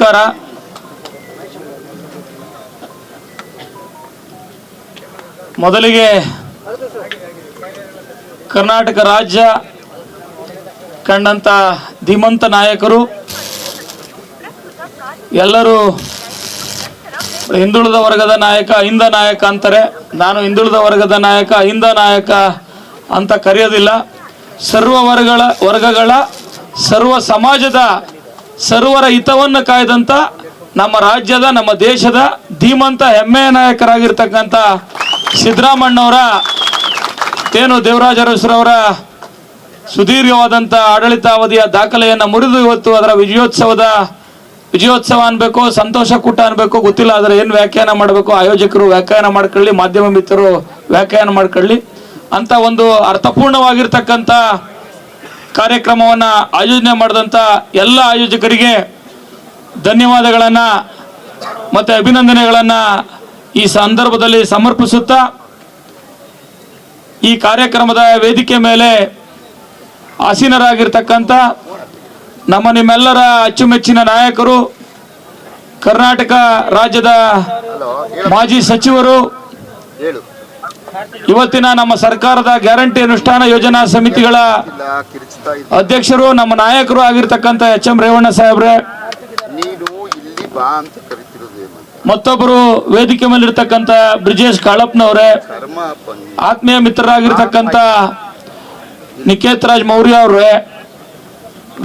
ನಮಸ್ಕಾರ. ಮೊದಲಿಗೆ ಕರ್ನಾಟಕ ರಾಜ್ಯ ಕಂಡಂತ ಧೀಮಂತ ನಾಯಕರು ಎಲ್ಲರೂ ಹಿಂದುಳಿದ ವರ್ಗದ ನಾಯಕ ಅಹಿಂದ ನಾಯಕ ಅಂತಾರೆ. ನಾನು ಹಿಂದುಳಿದ ವರ್ಗದ ನಾಯಕ ಅಹಿಂದ ನಾಯಕ ಅಂತ ಕರೆಯೋದಿಲ್ಲ. ಸರ್ವ ವರ್ಗಗಳ ಸರ್ವ ಸಮಾಜದ ಸರ್ವರ ಹಿತವನ್ನು ಕಾಯ್ದಂತ ನಮ್ಮ ರಾಜ್ಯದ ನಮ್ಮ ದೇಶದ ಧೀಮಂತ ಹೆಮ್ಮೆಯ ನಾಯಕರಾಗಿರ್ತಕ್ಕಂಥ ಸಿದ್ದರಾಮಣ್ಣವರ ಏನು ದೇವರಾಜ ಅರಸುರವರ ಸುದೀರ್ಘವಾದಂಥ ಆಡಳಿತಾವಧಿಯ ದಾಖಲೆಯನ್ನು ಮುರಿದು ಇವತ್ತು ಅದರ ವಿಜಯೋತ್ಸವ ಅನ್ಬೇಕು, ಸಂತೋಷ ಕೂಟ ಅನ್ಬೇಕು, ಗೊತ್ತಿಲ್ಲ. ಆದರೆ ಏನು ವ್ಯಾಖ್ಯಾನ ಮಾಡಬೇಕು ಆಯೋಜಕರು ವ್ಯಾಖ್ಯಾನ ಮಾಡ್ಕೊಳ್ಳಿ, ಮಾಧ್ಯಮ ಮಿತ್ರರು ವ್ಯಾಖ್ಯಾನ ಮಾಡ್ಕೊಳ್ಳಿ ಅಂತ ಒಂದು ಅರ್ಥಪೂರ್ಣವಾಗಿರ್ತಕ್ಕಂಥ ಕಾರ್ಯಕ್ರಮವನ್ನು ಆಯೋಜನೆ ಮಾಡಿದಂಥ ಎಲ್ಲ ಆಯೋಜಕರಿಗೆ ಧನ್ಯವಾದಗಳನ್ನು ಮತ್ತು ಅಭಿನಂದನೆಗಳನ್ನು ಈ ಸಂದರ್ಭದಲ್ಲಿ ಸಮರ್ಪಿಸುತ್ತಾ, ಈ ಕಾರ್ಯಕ್ರಮದ ವೇದಿಕೆ ಮೇಲೆ ಆಸೀನರಾಗಿರ್ತಕ್ಕಂಥ ನಿಮ್ಮೆಲ್ಲರ ಅಚ್ಚುಮೆಚ್ಚಿನ ನಾಯಕರು, ಕರ್ನಾಟಕ ರಾಜ್ಯದ ಮಾಜಿ ಸಚಿವರು, ಇವತ್ತಿನ ನಮ್ಮ ಸರ್ಕಾರದ ಗ್ಯಾರಂಟಿ ಅನುಷ್ಠಾನ ಯೋಜನಾ ಸಮಿತಿಗಳ ಅಧ್ಯಕ್ಷರು, ನಮ್ಮ ನಾಯಕರು ಆಗಿರ್ತಕ್ಕಂಥ ಎಚ್.ಎಂ. ರೇವಣ್ಣ ಸಾಹೇಬ್ರೆ, ಮತ್ತೊಬ್ಬರು ವೇದಿಕೆ ಮೇಲಿರ್ತಕ್ಕಂಥ ಬ್ರಿಜೇಶ್ ಕಾಳಪ್ಪನವರೇ, ಆತ್ಮೀಯ ಮಿತ್ರರಾಗಿರ್ತಕ್ಕಂಥ ನಿಕೇತ್ ರಾಜ್ ಮೌರ್ಯ ಅವರೇ,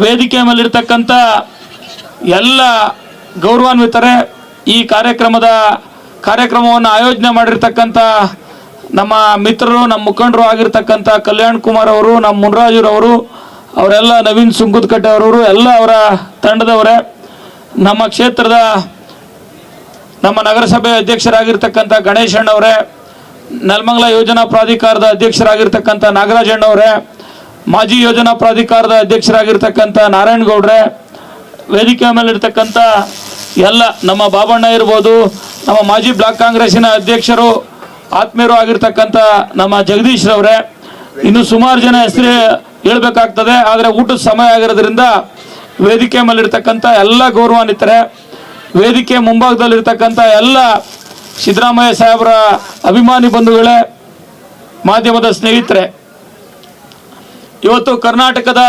ವೇದಿಕೆ ಮೇಲಿರ್ತಕ್ಕಂಥ ಎಲ್ಲ ಗೌರವಾನ್ವಿತರೇ, ಈ ಕಾರ್ಯಕ್ರಮವನ್ನು ಆಯೋಜನೆ ಮಾಡಿರ್ತಕ್ಕಂಥ ನಮ್ಮ ಮಿತ್ರರು, ನಮ್ಮ ಮುಖಂಡರು ಆಗಿರ್ತಕ್ಕಂಥ ಕಲ್ಯಾಣ್ ಕುಮಾರ್ ಅವರು, ನಮ್ಮ ಮುನ್ರಾಜುರವರು, ಅವರೆಲ್ಲ ನವೀನ್ ಸುಂಕುದಕಟ್ಟೆ ಅವರವರು, ಎಲ್ಲ ಅವರ ತಂಡದವರೇ, ನಮ್ಮ ಕ್ಷೇತ್ರದ ನಮ್ಮ ನಗರಸಭೆ ಅಧ್ಯಕ್ಷರಾಗಿರ್ತಕ್ಕಂಥ ಗಣೇಶ್ ಅಣ್ಣವರೇ, ನೆಲಮಂಗಲ ಯೋಜನಾ ಪ್ರಾಧಿಕಾರದ ಅಧ್ಯಕ್ಷರಾಗಿರ್ತಕ್ಕಂಥ ನಾಗರಾಜಣ್ಣವರೇ, ಮಾಜಿ ಯೋಜನಾ ಪ್ರಾಧಿಕಾರದ ಅಧ್ಯಕ್ಷರಾಗಿರ್ತಕ್ಕಂಥ ನಾರಾಯಣಗೌಡ್ರೆ, ವೇದಿಕೆ ಮೇಲಿರ್ತಕ್ಕಂಥ ಎಲ್ಲ ನಮ್ಮ ಬಾಬಣ್ಣ ಇರ್ಬೋದು, ನಮ್ಮ ಮಾಜಿ ಬ್ಲಾಕ್ ಕಾಂಗ್ರೆಸ್ಸಿನ ಅಧ್ಯಕ್ಷರು ಆತ್ಮೀಯರು ಆಗಿರ್ತಕ್ಕಂಥ ನಮ್ಮ ಜಗದೀಶ್ ರವರೇ, ಇನ್ನು ಸುಮಾರು ಜನ ಹೆಸರು ಹೇಳ್ಬೇಕಾಗ್ತದೆ, ಆದರೆ ಊಟದ ಸಮಯ ಆಗಿರೋದ್ರಿಂದ ವೇದಿಕೆ ಮೇಲಿರ್ತಕ್ಕಂಥ ಎಲ್ಲ ಗೌರವಾನ್ವಿತರೆ, ವೇದಿಕೆ ಮುಂಭಾಗದಲ್ಲಿರ್ತಕ್ಕಂಥ ಎಲ್ಲ ಸಿದ್ದರಾಮಯ್ಯ ಸಾಹೇಬರ ಅಭಿಮಾನಿ ಬಂಧುಗಳೇ, ಮಾಧ್ಯಮದ ಸ್ನೇಹಿತರೆ, ಇವತ್ತು ಕರ್ನಾಟಕದ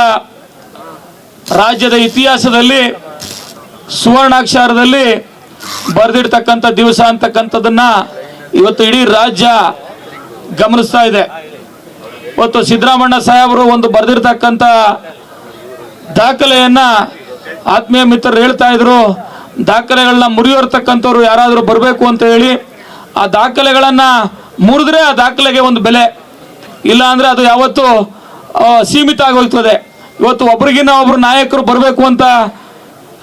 ರಾಜ್ಯದ ಇತಿಹಾಸದಲ್ಲಿ ಸುವರ್ಣಾಕ್ಷರದಲ್ಲಿ ಬರೆದಿಡ್ತಕ್ಕಂಥ ದಿವಸ ಅಂತಕ್ಕಂಥದ್ದನ್ನ ಇವತ್ತು ಇಡೀ ರಾಜ್ಯ ಗಮನಿಸ್ತಾ ಇದೆ. ಇವತ್ತು ಸಿದ್ದರಾಮಣ್ಣ ಸಾಹೇಬರು ಒಂದು ಬರೆದಿರ್ತಕ್ಕಂಥ ದಾಖಲೆಯನ್ನ ಆತ್ಮೀಯ ಮಿತ್ರರು ಹೇಳ್ತಾ ಇದ್ರು, ದಾಖಲೆಗಳನ್ನ ಮುರಿಯೋರ್ತಕ್ಕಂಥವ್ರು ಯಾರಾದರೂ ಬರಬೇಕು ಅಂತ ಹೇಳಿ, ಆ ದಾಖಲೆಗಳನ್ನ ಮುರಿದ್ರೆ ಆ ದಾಖಲೆಗೆ ಒಂದು ಬೆಲೆ ಇಲ್ಲ ಅಂದ್ರೆ ಅದು ಯಾವತ್ತೂ ಸೀಮಿತ ಆಗೋಗ್ತದೆ. ಇವತ್ತು ಒಬ್ರಿಗಿನ್ನ ಒಬ್ರು ನಾಯಕರು ಬರಬೇಕು ಅಂತ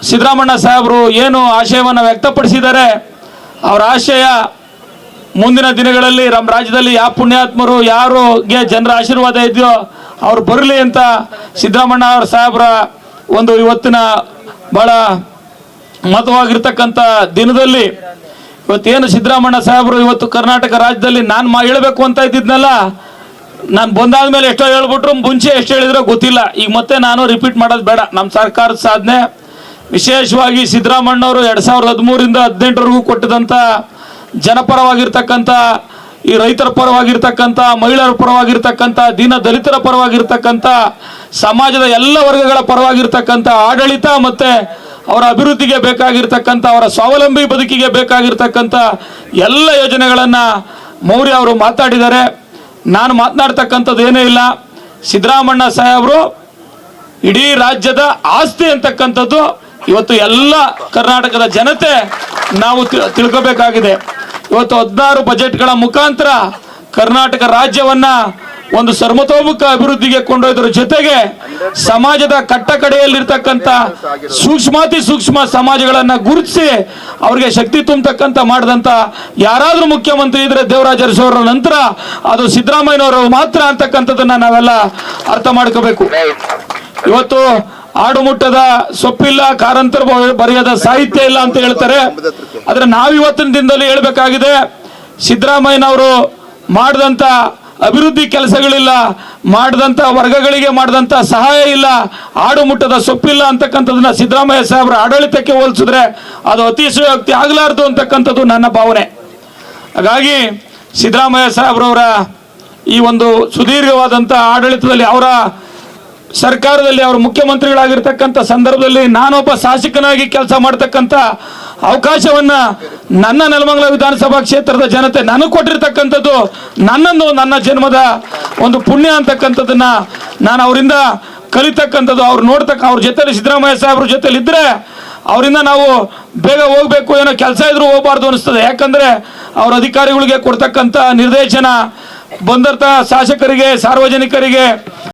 ಸಿದ್ದರಾಮಣ್ಣ ಸಾಹೇಬರು ಏನು ಆಶಯವನ್ನು ವ್ಯಕ್ತಪಡಿಸಿದ್ದಾರೆ, ಅವರ ಆಶಯ ಮುಂದಿನ ದಿನಗಳಲ್ಲಿ ನಮ್ಮ ರಾಜ್ಯದಲ್ಲಿ ಯಾವ ಪುಣ್ಯಾತ್ಮರು ಯಾರಿಗೆ ಜನರ ಆಶೀರ್ವಾದ ಇದೆಯೋ ಅವ್ರು ಬರಲಿ ಅಂತ ಸಿದ್ದರಾಮಣ್ಣ ಅವರ ಸಾಹೇಬರ ಒಂದು ಇವತ್ತಿನ ಬಹಳ ಮಹತ್ವವಾಗಿರ್ತಕ್ಕಂಥ ದಿನದಲ್ಲಿ ಇವತ್ತೇನು ಸಿದ್ದರಾಮಣ್ಣ ಸಾಹೇಬರು ಇವತ್ತು ಕರ್ನಾಟಕ ರಾಜ್ಯದಲ್ಲಿ ನಾನು ಹೇಳಬೇಕು ಅಂತ ಇದ್ದಿದ್ನಲ್ಲ, ನಾನು ಬಂದಾದ್ಮೇಲೆ ಎಷ್ಟೋ ಹೇಳ್ಬಿಟ್ರು, ಮುಂಚೆ ಎಷ್ಟು ಹೇಳಿದ್ರೋ ಗೊತ್ತಿಲ್ಲ. ಈಗ ಮತ್ತೆ ನಾನು ರಿಪೀಟ್ ಮಾಡೋದು ಬೇಡ. ನಮ್ಮ ಸರ್ಕಾರದ ಸಾಧನೆ ವಿಶೇಷವಾಗಿ ಸಿದ್ದರಾಮಣ್ಣವರು 2013ರಿಂದ 2018ವರೆಗೂ ಕೊಟ್ಟಿದಂಥ ಜನಪರವಾಗಿರ್ತಕ್ಕಂಥ, ಈ ರೈತರ ಪರವಾಗಿರ್ತಕ್ಕಂಥ, ಮಹಿಳೆಯರ ಪರವಾಗಿರ್ತಕ್ಕಂಥ, ದೀನ ದಲಿತರ ಪರವಾಗಿರ್ತಕ್ಕಂಥ, ಸಮಾಜದ ಎಲ್ಲ ವರ್ಗಗಳ ಪರವಾಗಿರ್ತಕ್ಕಂಥ ಆಡಳಿತ ಮತ್ತು ಅವರ ಅಭಿವೃದ್ಧಿಗೆ ಬೇಕಾಗಿರ್ತಕ್ಕಂಥ, ಅವರ ಸ್ವಾವಲಂಬಿ ಬದುಕಿಗೆ ಬೇಕಾಗಿರ್ತಕ್ಕಂಥ ಎಲ್ಲ ಯೋಜನೆಗಳನ್ನು ಮೌರ್ಯ ಅವರು ಮಾತಾಡಿದ್ದಾರೆ. ನಾನು ಮಾತನಾಡ್ತಕ್ಕಂಥದ್ದು ಏನೇ ಇಲ್ಲ. ಸಿದ್ದರಾಮಣ್ಣ ಸಾಹೇಬರು ಇಡೀ ರಾಜ್ಯದ ಆಸ್ತಿ ಅಂತಕ್ಕಂಥದ್ದು ಇವತ್ತು ಎಲ್ಲ ಕರ್ನಾಟಕದ ಜನತೆ ನಾವು ತಿಳ್ಕೋಬೇಕಾಗಿದೆ. ಇವತ್ತು 16 ಬಜೆಟ್ಗಳ ಮುಖಾಂತರ ಕರ್ನಾಟಕ ರಾಜ್ಯವನ್ನ ಒಂದು ಸರ್ವತೋಮುಖ ಅಭಿವೃದ್ಧಿಗೆ ಕೊಂಡೊಯ್ದರ ಜೊತೆಗೆ ಸಮಾಜದ ಕಟ್ಟಕಡೆಯಲ್ಲಿರ್ತಕ್ಕಂಥ ಸೂಕ್ಷ್ಮಾತಿ ಸೂಕ್ಷ್ಮ ಸಮಾಜಗಳನ್ನು ಗುರುತಿಸಿ ಅವರಿಗೆ ಶಕ್ತಿ ತುಂಬತಕ್ಕಂಥ ಮಾಡಿದಂಥ ಯಾರಾದರೂ ಮುಖ್ಯಮಂತ್ರಿ ಇದ್ರೆ ದೇವರಾಜ ಅರಸು ನಂತರ ಅದು ಸಿದ್ದರಾಮಯ್ಯನವರು ಮಾತ್ರ ಅಂತಕ್ಕಂಥದ್ದನ್ನ ನಾವೆಲ್ಲ ಅರ್ಥ ಮಾಡ್ಕೋಬೇಕು. ಇವತ್ತು ಆಡುಮುಟ್ಟದ ಸೊಪ್ಪಿಲ್ಲ, ಕಾರಂತರ ಬರೆಯದ ಸಾಹಿತ್ಯ ಇಲ್ಲ ಅಂತ ಹೇಳ್ತಾರೆ. ಆದ್ರೆ ನಾವಿವತ್ತಿನ ದಿನದಲ್ಲಿ ಹೇಳ್ಬೇಕಾಗಿದೆ, ಸಿದ್ದರಾಮಯ್ಯನವರು ಮಾಡಿದಂಥ ಅಭಿವೃದ್ಧಿ ಕೆಲಸಗಳಿಲ್ಲ, ಮಾಡಿದಂಥ ವರ್ಗಗಳಿಗೆ ಮಾಡಿದಂಥ ಸಹಾಯ ಇಲ್ಲ, ಆಡು ಮುಟ್ಟದ ಸೊಪ್ಪಿಲ್ಲ ಅಂತಕ್ಕಂಥದ್ದನ್ನ ಸಿದ್ದರಾಮಯ್ಯ ಸಾಹೇಬರ ಆಡಳಿತಕ್ಕೆ ಹೋಲಿಸಿದ್ರೆ ಅದು ಅತಿಶಯೋಕ್ತಿ ಆಗಲಾರ್ದು ಅಂತಕ್ಕಂಥದ್ದು ನನ್ನ ಭಾವನೆ. ಹಾಗಾಗಿ ಸಿದ್ದರಾಮಯ್ಯ ಸಾಹೇಬ್ರವರ ಈ ಒಂದು ಸುದೀರ್ಘವಾದಂಥ ಆಡಳಿತದಲ್ಲಿ, ಅವರ ಸರ್ಕಾರದಲ್ಲಿ, ಅವರು ಮುಖ್ಯಮಂತ್ರಿಗಳಾಗಿರ್ತಕ್ಕಂಥ ಸಂದರ್ಭದಲ್ಲಿ ನಾನೊಬ್ಬ ಶಾಸಕನಾಗಿ ಕೆಲಸ ಮಾಡ್ತಕ್ಕಂಥ ಅವಕಾಶವನ್ನು ನನ್ನ ನೆಲಮಂಗಲ ವಿಧಾನಸಭಾ ಕ್ಷೇತ್ರದ ಜನತೆ ನನಗೆ ಕೊಟ್ಟಿರ್ತಕ್ಕಂಥದ್ದು ನನ್ನ ಜನ್ಮದ ಒಂದು ಪುಣ್ಯ ಅಂತಕ್ಕಂಥದ್ದನ್ನ ನಾನು ಅವರಿಂದ ಕಲಿತಕ್ಕಂಥದ್ದು. ಅವ್ರು ಅವ್ರ ಜೊತೆಲಿ ಸಿದ್ದರಾಮಯ್ಯ ಸಾಹೇಬ್ರ ಜೊತೆಲಿ ಇದ್ದರೆ ಅವರಿಂದ ನಾವು ಬೇಗ ಹೋಗ್ಬೇಕು, ಏನೋ ಕೆಲಸ ಇದ್ರೂ ಹೋಗಬಾರ್ದು ಅನಿಸ್ತದೆ. ಯಾಕಂದರೆ ಅವ್ರ ಅಧಿಕಾರಿಗಳಿಗೆ ಕೊಡ್ತಕ್ಕಂಥ ನಿರ್ದೇಶನ, ಬಂದಂಥ ಶಾಸಕರಿಗೆ, ಸಾರ್ವಜನಿಕರಿಗೆ